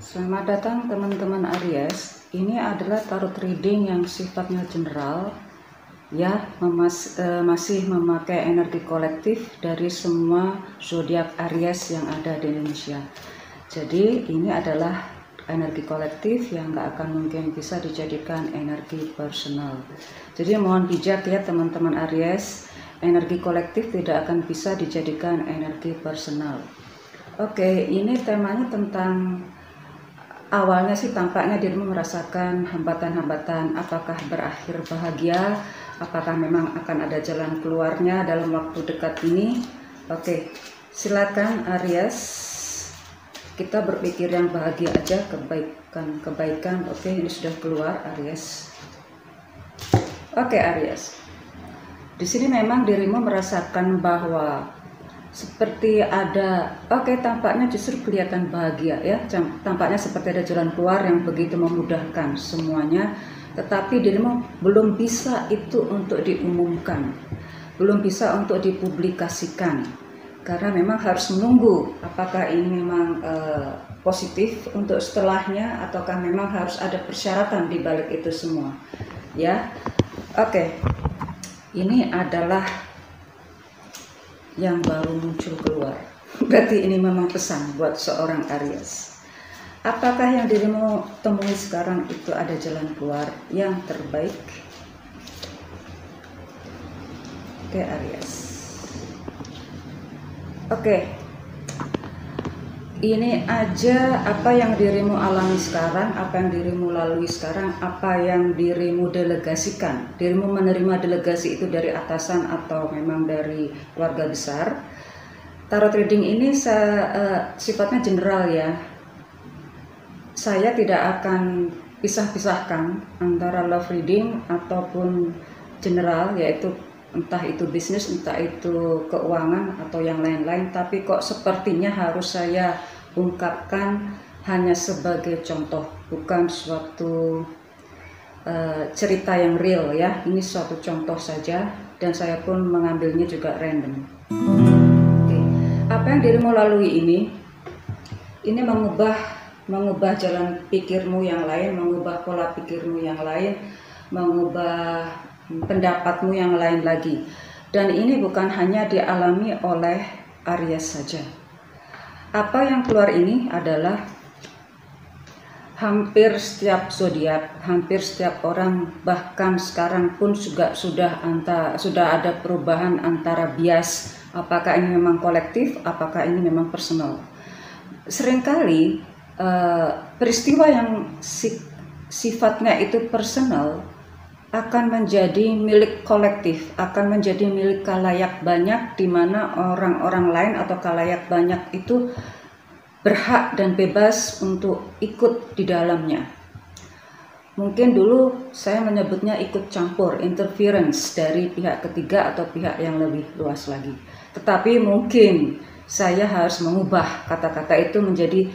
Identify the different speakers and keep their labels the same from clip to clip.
Speaker 1: Selamat datang teman-teman Aries. Ini adalah tarot reading yang sifatnya general, ya, masih memakai energi kolektif dari semua zodiak Aries yang ada di Indonesia. Jadi ini adalah energi kolektif yang nggak akan mungkin bisa dijadikan energi personal. Jadi mohon bijak ya teman-teman Aries, energi kolektif tidak akan bisa dijadikan energi personal. Oke, ini temanya tentang awalnya sih tampaknya dirimu merasakan hambatan-hambatan, apakah berakhir bahagia, apakah memang akan ada jalan keluarnya dalam waktu dekat ini. Oke, silakan Aries, kita berpikir yang bahagia aja, kebaikan. Oke, ini sudah keluar Aries. Oke Aries, di sini memang dirimu merasakan bahwa seperti ada, tampaknya justru kelihatan bahagia ya, tampaknya seperti ada jalan keluar yang begitu memudahkan semuanya, tetapi dirimu belum bisa itu untuk diumumkan, belum bisa untuk dipublikasikan, karena memang harus menunggu apakah ini memang positif untuk setelahnya, ataukah memang harus ada persyaratan di balik itu semua ya. Oke, ini adalah yang baru muncul keluar. Berarti ini memang pesan buat seorang Aries. Apakah yang dirimu temui sekarang itu ada jalan keluar yang terbaik? Oke Aries. Oke. Ini aja apa yang dirimu alami sekarang, apa yang dirimu lalui sekarang, apa yang dirimu delegasikan. Dirimu menerima delegasi itu dari atasan atau memang dari keluarga besar. Tarot reading ini sifatnya general ya. Saya tidak akan pisah-pisahkan antara love reading ataupun general, yaitu entah itu bisnis, entah itu keuangan atau yang lain-lain, tapi kok sepertinya harus saya ungkapkan hanya sebagai contoh, bukan suatu cerita yang real ya. Ini suatu contoh saja dan saya pun mengambilnya juga random. Oke. Apa yang dirimu lalui ini mengubah jalan pikirmu yang lain, mengubah pola pikirmu yang lain, mengubah pendapatmu yang lain lagi. Dan ini bukan hanya dialami oleh Aries saja. Apa yang keluar ini adalah hampir setiap zodiak, hampir setiap orang, bahkan sekarang pun juga sudah ada perubahan antara bias, apakah ini memang kolektif, apakah ini memang personal. Seringkali peristiwa yang sifatnya itu personal akan menjadi milik kolektif, akan menjadi milik khalayak banyak, di mana orang-orang lain atau khalayak banyak itu berhak dan bebas untuk ikut di dalamnya. Mungkin dulu saya menyebutnya ikut campur, interference dari pihak ketiga atau pihak yang lebih luas lagi. Tetapi mungkin saya harus mengubah kata-kata itu menjadi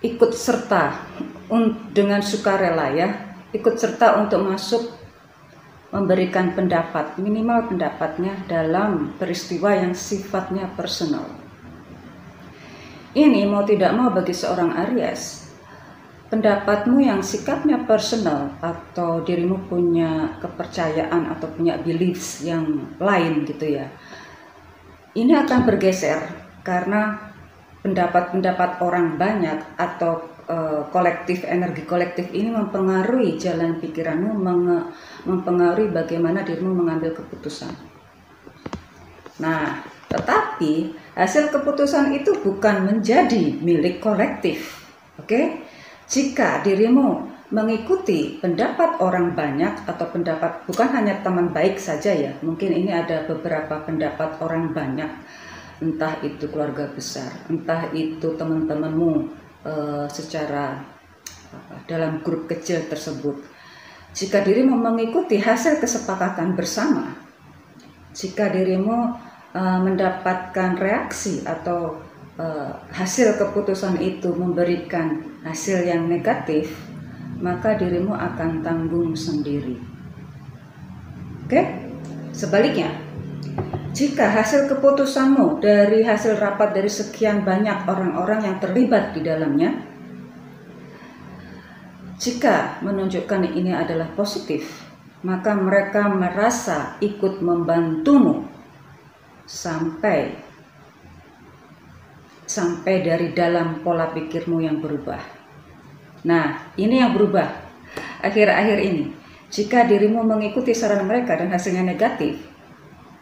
Speaker 1: ikut serta dengan sukarela ya, ikut serta untuk masuk memberikan pendapat, minimal pendapatnya dalam peristiwa yang sifatnya personal. Ini mau tidak mau bagi seorang Aries, pendapatmu yang sikapnya personal atau dirimu punya kepercayaan atau punya beliefs yang lain gitu ya, ini akan bergeser karena pendapat-pendapat orang banyak atau kolektif, energi kolektif ini mempengaruhi jalan pikiranmu, mempengaruhi bagaimana dirimu mengambil keputusan. Nah, tetapi hasil keputusan itu bukan menjadi milik kolektif. Oke? Jika dirimu mengikuti pendapat orang banyak atau pendapat bukan hanya teman baik saja ya, mungkin ini ada beberapa pendapat orang banyak, entah itu keluarga besar, entah itu teman-temanmu secara dalam grup kecil tersebut. Jika dirimu mengikuti hasil kesepakatan bersama, jika dirimu mendapatkan reaksi atau hasil keputusan itu memberikan hasil yang negatif, maka dirimu akan tanggung sendiri. Oke? Sebaliknya, jika hasil keputusanmu dari hasil rapat dari sekian banyak orang-orang yang terlibat di dalamnya, Jika menunjukkan ini adalah positif, maka mereka merasa ikut membantumu sampai dari dalam pola pikirmu yang berubah. Nah, ini yang berubah akhir-akhir ini. Jika dirimu mengikuti saran mereka dan hasilnya negatif,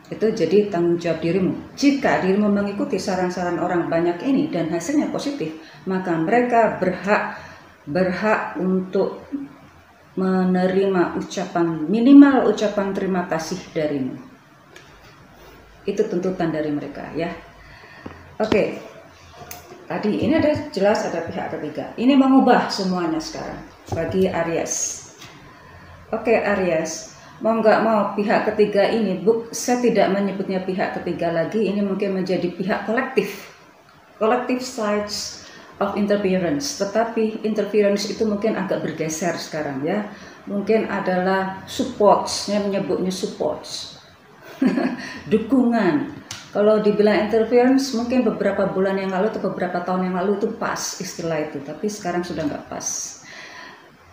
Speaker 1: itu jadi tanggung jawab dirimu. Jika dirimu mengikuti saran-saran orang banyak ini dan hasilnya positif, maka mereka berhak untuk menerima minimal ucapan terima kasih darimu. Itu tuntutan dari mereka, ya. Oke. Tadi ini ada jelas ada pihak ketiga. Ini mengubah semuanya sekarang bagi Aries. Oke, Aries, mau nggak mau pihak ketiga ini, saya tidak menyebutnya pihak ketiga lagi, ini mungkin menjadi pihak collective sides of interference. Tetapi interference itu mungkin agak bergeser sekarang, ya. Mungkin adalah supports, saya menyebutnya supports. Dukungan. Kalau dibilang interference mungkin beberapa bulan yang lalu atau beberapa tahun yang lalu itu pas istilah itu, tapi sekarang sudah nggak pas.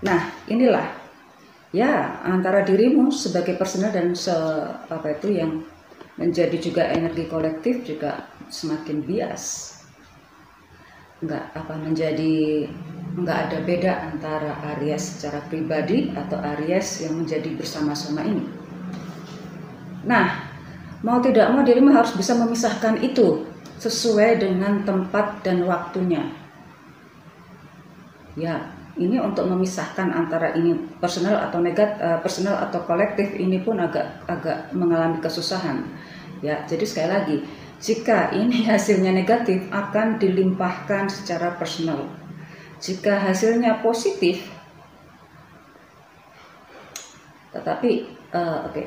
Speaker 1: Nah, inilah ya antara dirimu sebagai personal dan yang menjadi juga energi kolektif juga semakin bias. Nggak ada beda antara Aries secara pribadi atau Aries yang menjadi bersama-sama ini. Nah, mau tidak mau dirimu harus bisa memisahkan itu sesuai dengan tempat dan waktunya. Ya, ini untuk memisahkan antara ini personal atau kolektif ini pun agak mengalami kesusahan. Ya, jadi sekali lagi, jika ini hasilnya negatif akan dilimpahkan secara personal. Jika hasilnya positif,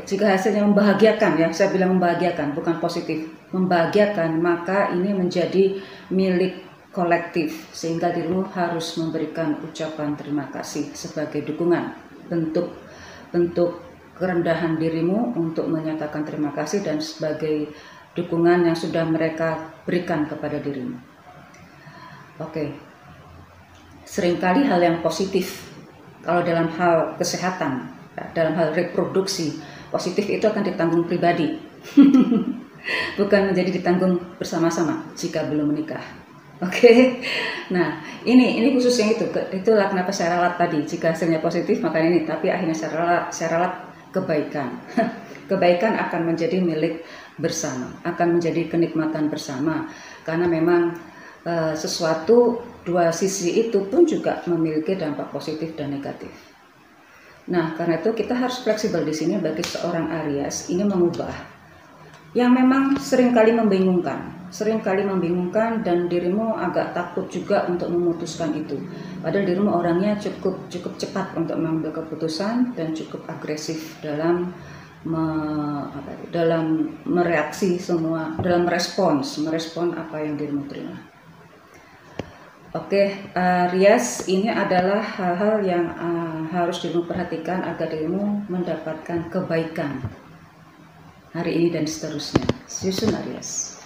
Speaker 1: jika hasilnya membahagiakan, ya saya bilang membahagiakan bukan positif, membahagiakan, maka ini menjadi milik kolektif sehingga dirimu harus memberikan ucapan terima kasih sebagai dukungan, bentuk kerendahan dirimu untuk menyatakan terima kasih dan sebagai dukungan yang sudah mereka berikan kepada dirimu. Oke, seringkali hal yang positif kalau dalam hal kesehatan, dalam hal reproduksi, positif itu akan ditanggung pribadi, bukan menjadi ditanggung bersama-sama jika belum menikah. Oke. Nah, ini khusus yang itulah kenapa saya ralat tadi. Jika hasilnya positif maka ini, tapi akhirnya saya ralat kebaikan. Kebaikan akan menjadi milik bersama, akan menjadi kenikmatan bersama, karena memang sesuatu dua sisi itu pun juga memiliki dampak positif dan negatif. Nah, karena itu kita harus fleksibel di sini bagi seorang Aries ini mengubah yang memang seringkali membingungkan dan dirimu agak takut juga untuk memutuskan itu. Padahal dirimu orangnya cukup cepat untuk mengambil keputusan dan cukup agresif dalam mereaksi semua, dalam merespon apa yang dirimu terima. Oke, Aries, ini adalah hal-hal yang harus dirimu perhatikan agar dirimu mendapatkan kebaikan hari ini dan seterusnya. See you soon, Aries.